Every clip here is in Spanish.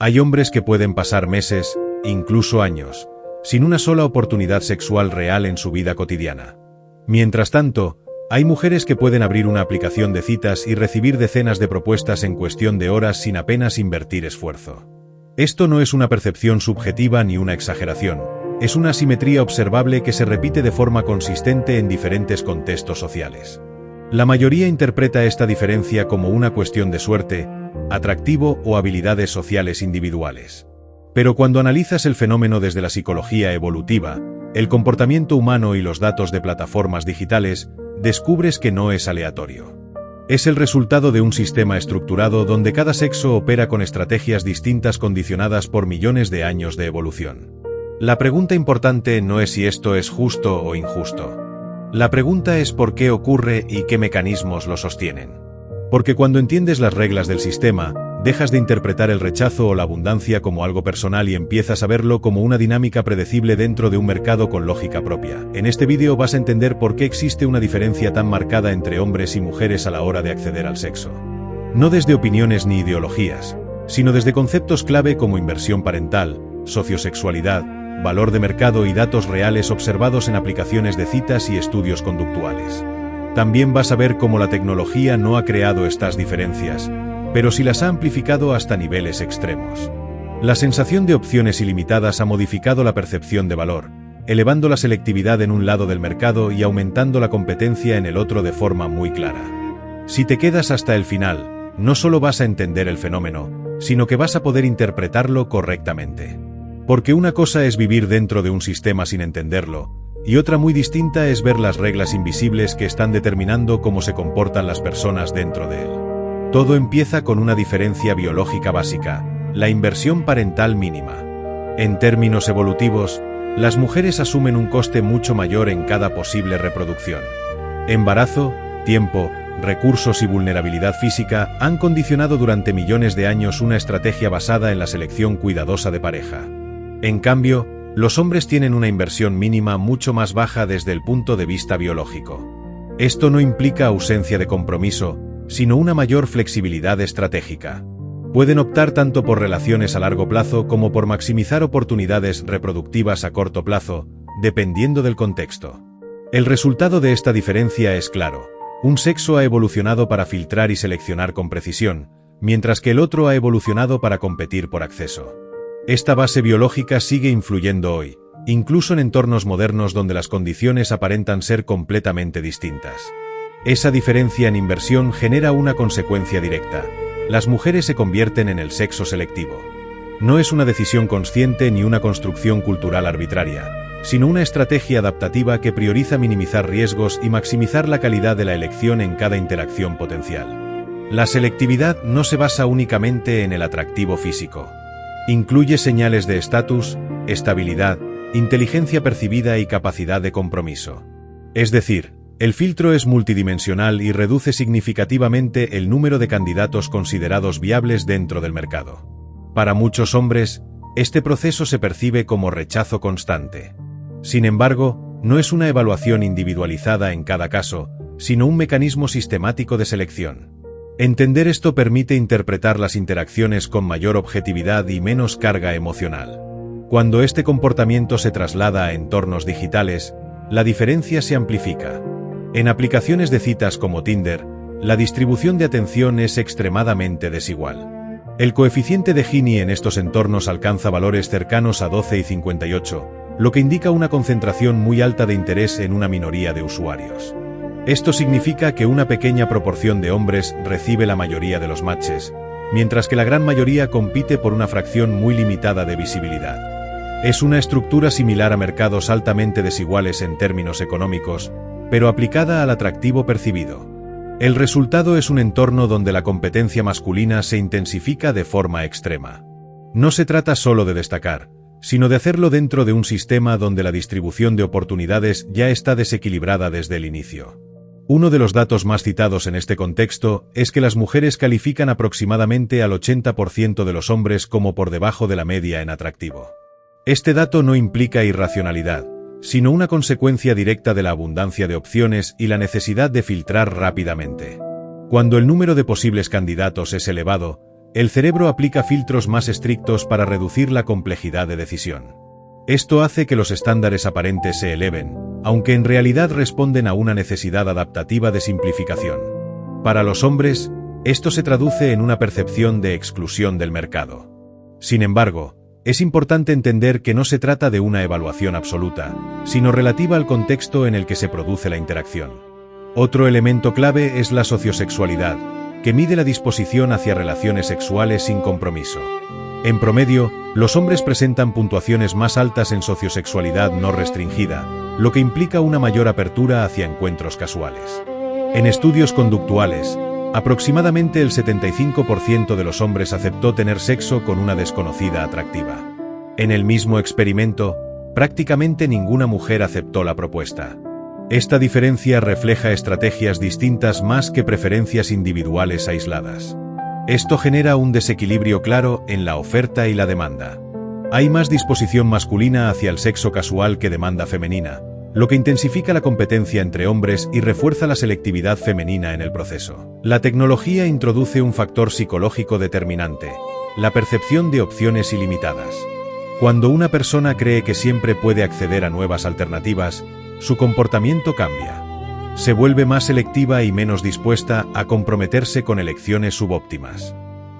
Hay hombres que pueden pasar meses, incluso años, sin una sola oportunidad sexual real en su vida cotidiana. Mientras tanto, hay mujeres que pueden abrir una aplicación de citas y recibir decenas de propuestas en cuestión de horas sin apenas invertir esfuerzo. Esto no es una percepción subjetiva ni una exageración, es una asimetría observable que se repite de forma consistente en diferentes contextos sociales. La mayoría interpreta esta diferencia como una cuestión de suerte, atractivo o habilidades sociales individuales. Pero cuando analizas el fenómeno desde la psicología evolutiva, el comportamiento humano y los datos de plataformas digitales, descubres que no es aleatorio. Es el resultado de un sistema estructurado donde cada sexo opera con estrategias distintas condicionadas por millones de años de evolución. La pregunta importante no es si esto es justo o injusto. La pregunta es por qué ocurre y qué mecanismos lo sostienen. Porque cuando entiendes las reglas del sistema, dejas de interpretar el rechazo o la abundancia como algo personal y empiezas a verlo como una dinámica predecible dentro de un mercado con lógica propia. En este vídeo vas a entender por qué existe una diferencia tan marcada entre hombres y mujeres a la hora de acceder al sexo. No desde opiniones ni ideologías, sino desde conceptos clave como inversión parental, sociosexualidad, valor de mercado y datos reales observados en aplicaciones de citas y estudios conductuales. También vas a ver cómo la tecnología no ha creado estas diferencias, pero sí las ha amplificado hasta niveles extremos. La sensación de opciones ilimitadas ha modificado la percepción de valor, elevando la selectividad en un lado del mercado y aumentando la competencia en el otro de forma muy clara. Si te quedas hasta el final, no solo vas a entender el fenómeno, sino que vas a poder interpretarlo correctamente. Porque una cosa es vivir dentro de un sistema sin entenderlo, y otra muy distinta es ver las reglas invisibles que están determinando cómo se comportan las personas dentro de él. Todo empieza con una diferencia biológica básica, la inversión parental mínima. En términos evolutivos, las mujeres asumen un coste mucho mayor en cada posible reproducción. Embarazo, tiempo, recursos y vulnerabilidad física han condicionado durante millones de años una estrategia basada en la selección cuidadosa de pareja. En cambio, los hombres tienen una inversión mínima mucho más baja desde el punto de vista biológico. Esto no implica ausencia de compromiso, sino una mayor flexibilidad estratégica. Pueden optar tanto por relaciones a largo plazo como por maximizar oportunidades reproductivas a corto plazo, dependiendo del contexto. El resultado de esta diferencia es claro. Un sexo ha evolucionado para filtrar y seleccionar con precisión, mientras que el otro ha evolucionado para competir por acceso. Esta base biológica sigue influyendo hoy, incluso en entornos modernos donde las condiciones aparentan ser completamente distintas. Esa diferencia en inversión genera una consecuencia directa. Las mujeres se convierten en el sexo selectivo. No es una decisión consciente ni una construcción cultural arbitraria, sino una estrategia adaptativa que prioriza minimizar riesgos y maximizar la calidad de la elección en cada interacción potencial. La selectividad no se basa únicamente en el atractivo físico. Incluye señales de estatus, estabilidad, inteligencia percibida y capacidad de compromiso. Es decir, el filtro es multidimensional y reduce significativamente el número de candidatos considerados viables dentro del mercado. Para muchos hombres, este proceso se percibe como rechazo constante. Sin embargo, no es una evaluación individualizada en cada caso, sino un mecanismo sistemático de selección. Entender esto permite interpretar las interacciones con mayor objetividad y menos carga emocional. Cuando este comportamiento se traslada a entornos digitales, la diferencia se amplifica. En aplicaciones de citas como Tinder, la distribución de atención es extremadamente desigual. El coeficiente de Gini en estos entornos alcanza valores cercanos a 12 y 58, lo que indica una concentración muy alta de interés en una minoría de usuarios. Esto significa que una pequeña proporción de hombres recibe la mayoría de los matches, mientras que la gran mayoría compite por una fracción muy limitada de visibilidad. Es una estructura similar a mercados altamente desiguales en términos económicos, pero aplicada al atractivo percibido. El resultado es un entorno donde la competencia masculina se intensifica de forma extrema. No se trata solo de destacar, sino de hacerlo dentro de un sistema donde la distribución de oportunidades ya está desequilibrada desde el inicio. Uno de los datos más citados en este contexto es que las mujeres califican aproximadamente al 80% de los hombres como por debajo de la media en atractivo. Este dato no implica irracionalidad, sino una consecuencia directa de la abundancia de opciones y la necesidad de filtrar rápidamente. Cuando el número de posibles candidatos es elevado, el cerebro aplica filtros más estrictos para reducir la complejidad de decisión. Esto hace que los estándares aparentes se eleven, aunque en realidad responden a una necesidad adaptativa de simplificación. Para los hombres, esto se traduce en una percepción de exclusión del mercado. Sin embargo, es importante entender que no se trata de una evaluación absoluta, sino relativa al contexto en el que se produce la interacción. Otro elemento clave es la sociosexualidad, que mide la disposición hacia relaciones sexuales sin compromiso. En promedio, los hombres presentan puntuaciones más altas en sociosexualidad no restringida, lo que implica una mayor apertura hacia encuentros casuales. En estudios conductuales, aproximadamente el 75% de los hombres aceptó tener sexo con una desconocida atractiva. En el mismo experimento, prácticamente ninguna mujer aceptó la propuesta. Esta diferencia refleja estrategias distintas más que preferencias individuales aisladas. Esto genera un desequilibrio claro en la oferta y la demanda. Hay más disposición masculina hacia el sexo casual que demanda femenina, lo que intensifica la competencia entre hombres y refuerza la selectividad femenina en el proceso. La tecnología introduce un factor psicológico determinante: la percepción de opciones ilimitadas. Cuando una persona cree que siempre puede acceder a nuevas alternativas, su comportamiento cambia. Se vuelve más selectiva y menos dispuesta a comprometerse con elecciones subóptimas.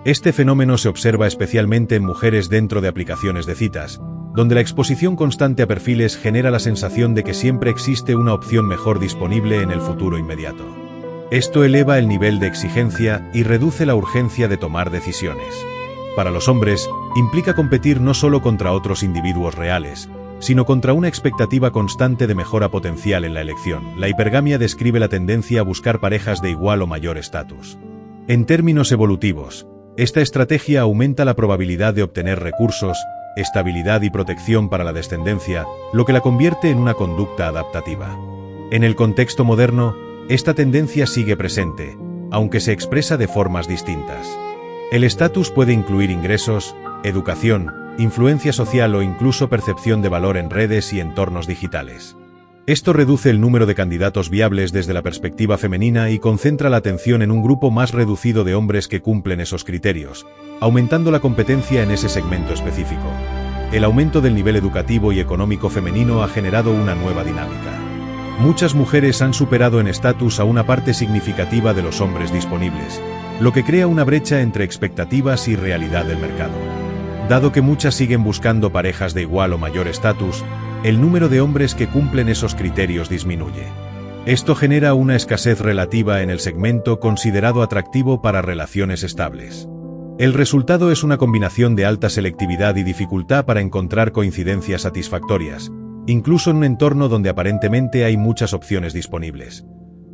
Este fenómeno se observa especialmente en mujeres dentro de aplicaciones de citas, donde la exposición constante a perfiles genera la sensación de que siempre existe una opción mejor disponible en el futuro inmediato. Esto eleva el nivel de exigencia y reduce la urgencia de tomar decisiones. Para los hombres, implica competir no solo contra otros individuos reales, sino contra una expectativa constante de mejora potencial en la elección. La hipergamia describe la tendencia a buscar parejas de igual o mayor estatus. En términos evolutivos, esta estrategia aumenta la probabilidad de obtener recursos, estabilidad y protección para la descendencia, lo que la convierte en una conducta adaptativa. En el contexto moderno, esta tendencia sigue presente, aunque se expresa de formas distintas. El estatus puede incluir ingresos, educación, influencia social o incluso percepción de valor en redes y entornos digitales. Esto reduce el número de candidatos viables desde la perspectiva femenina y concentra la atención en un grupo más reducido de hombres que cumplen esos criterios, aumentando la competencia en ese segmento específico. El aumento del nivel educativo y económico femenino ha generado una nueva dinámica. Muchas mujeres han superado en estatus a una parte significativa de los hombres disponibles, lo que crea una brecha entre expectativas y realidad del mercado. Dado que muchas siguen buscando parejas de igual o mayor estatus, el número de hombres que cumplen esos criterios disminuye. Esto genera una escasez relativa en el segmento considerado atractivo para relaciones estables. El resultado es una combinación de alta selectividad y dificultad para encontrar coincidencias satisfactorias, incluso en un entorno donde aparentemente hay muchas opciones disponibles.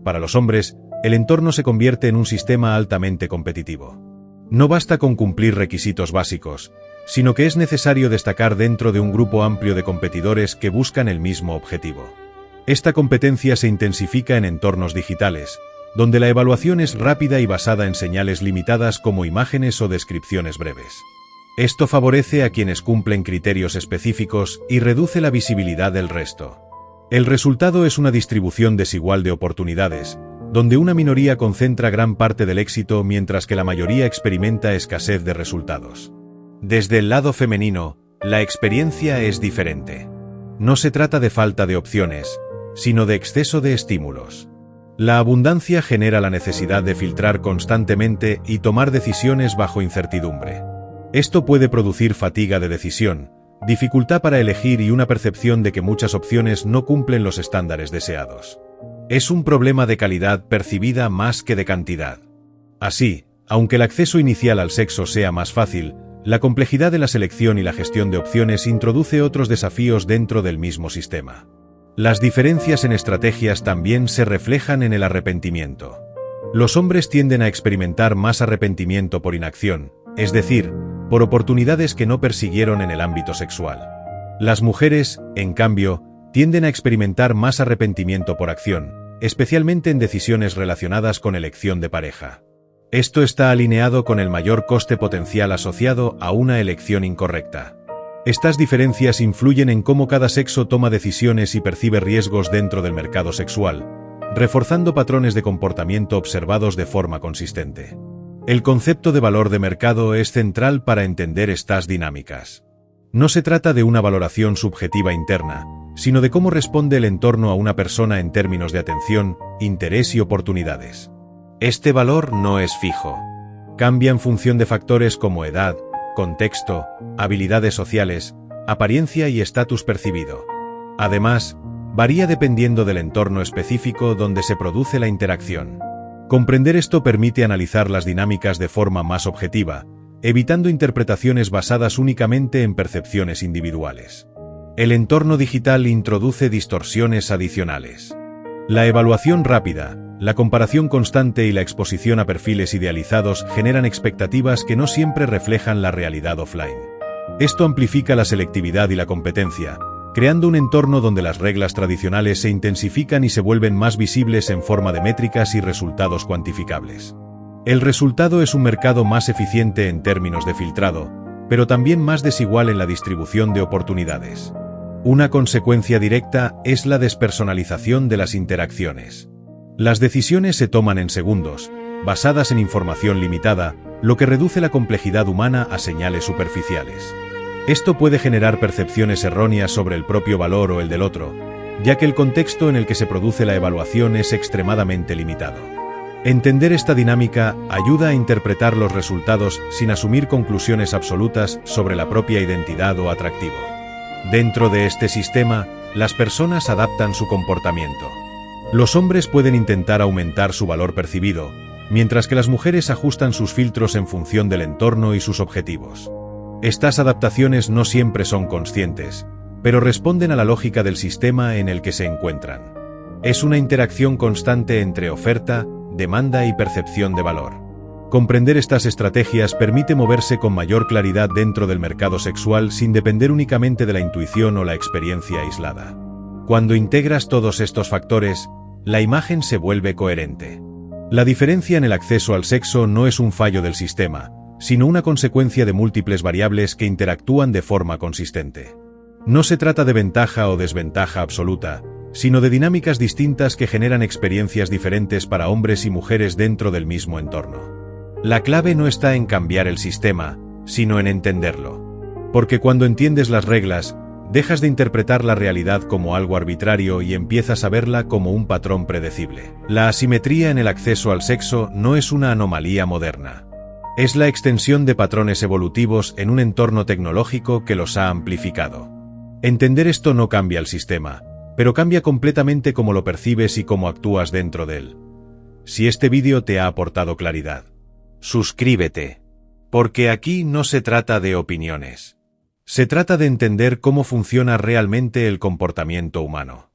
Para los hombres, el entorno se convierte en un sistema altamente competitivo. No basta con cumplir requisitos básicos, sino que es necesario destacar dentro de un grupo amplio de competidores que buscan el mismo objetivo. Esta competencia se intensifica en entornos digitales, donde la evaluación es rápida y basada en señales limitadas como imágenes o descripciones breves. Esto favorece a quienes cumplen criterios específicos y reduce la visibilidad del resto. El resultado es una distribución desigual de oportunidades, donde una minoría concentra gran parte del éxito mientras que la mayoría experimenta escasez de resultados. Desde el lado femenino, la experiencia es diferente. No se trata de falta de opciones, sino de exceso de estímulos. La abundancia genera la necesidad de filtrar constantemente y tomar decisiones bajo incertidumbre. Esto puede producir fatiga de decisión, dificultad para elegir y una percepción de que muchas opciones no cumplen los estándares deseados. Es un problema de calidad percibida más que de cantidad. Así, aunque el acceso inicial al sexo sea más fácil, la complejidad de la selección y la gestión de opciones introduce otros desafíos dentro del mismo sistema. Las diferencias en estrategias también se reflejan en el arrepentimiento. Los hombres tienden a experimentar más arrepentimiento por inacción, es decir, por oportunidades que no persiguieron en el ámbito sexual. Las mujeres, en cambio, tienden a experimentar más arrepentimiento por acción, especialmente en decisiones relacionadas con elección de pareja. Esto está alineado con el mayor coste potencial asociado a una elección incorrecta. Estas diferencias influyen en cómo cada sexo toma decisiones y percibe riesgos dentro del mercado sexual, reforzando patrones de comportamiento observados de forma consistente. El concepto de valor de mercado es central para entender estas dinámicas. No se trata de una valoración subjetiva interna, sino de cómo responde el entorno a una persona en términos de atención, interés y oportunidades. Este valor no es fijo. Cambia en función de factores como edad, contexto, habilidades sociales, apariencia y estatus percibido. Además, varía dependiendo del entorno específico donde se produce la interacción. Comprender esto permite analizar las dinámicas de forma más objetiva, evitando interpretaciones basadas únicamente en percepciones individuales. El entorno digital introduce distorsiones adicionales. La evaluación rápida, la comparación constante y la exposición a perfiles idealizados generan expectativas que no siempre reflejan la realidad offline. Esto amplifica la selectividad y la competencia, creando un entorno donde las reglas tradicionales se intensifican y se vuelven más visibles en forma de métricas y resultados cuantificables. El resultado es un mercado más eficiente en términos de filtrado, pero también más desigual en la distribución de oportunidades. Una consecuencia directa es la despersonalización de las interacciones. Las decisiones se toman en segundos, basadas en información limitada, lo que reduce la complejidad humana a señales superficiales. Esto puede generar percepciones erróneas sobre el propio valor o el del otro, ya que el contexto en el que se produce la evaluación es extremadamente limitado. Entender esta dinámica ayuda a interpretar los resultados sin asumir conclusiones absolutas sobre la propia identidad o atractivo. Dentro de este sistema, las personas adaptan su comportamiento. Los hombres pueden intentar aumentar su valor percibido, mientras que las mujeres ajustan sus filtros en función del entorno y sus objetivos. Estas adaptaciones no siempre son conscientes, pero responden a la lógica del sistema en el que se encuentran. Es una interacción constante entre oferta, demanda y percepción de valor. Comprender estas estrategias permite moverse con mayor claridad dentro del mercado sexual sin depender únicamente de la intuición o la experiencia aislada. Cuando integras todos estos factores, la imagen se vuelve coherente. La diferencia en el acceso al sexo no es un fallo del sistema, sino una consecuencia de múltiples variables que interactúan de forma consistente. No se trata de ventaja o desventaja absoluta, sino de dinámicas distintas que generan experiencias diferentes para hombres y mujeres dentro del mismo entorno. La clave no está en cambiar el sistema, sino en entenderlo. Porque cuando entiendes las reglas, dejas de interpretar la realidad como algo arbitrario y empiezas a verla como un patrón predecible. La asimetría en el acceso al sexo no es una anomalía moderna. Es la extensión de patrones evolutivos en un entorno tecnológico que los ha amplificado. Entender esto no cambia el sistema, pero cambia completamente cómo lo percibes y cómo actúas dentro de él. Si este vídeo te ha aportado claridad, suscríbete, porque aquí no se trata de opiniones. Se trata de entender cómo funciona realmente el comportamiento humano.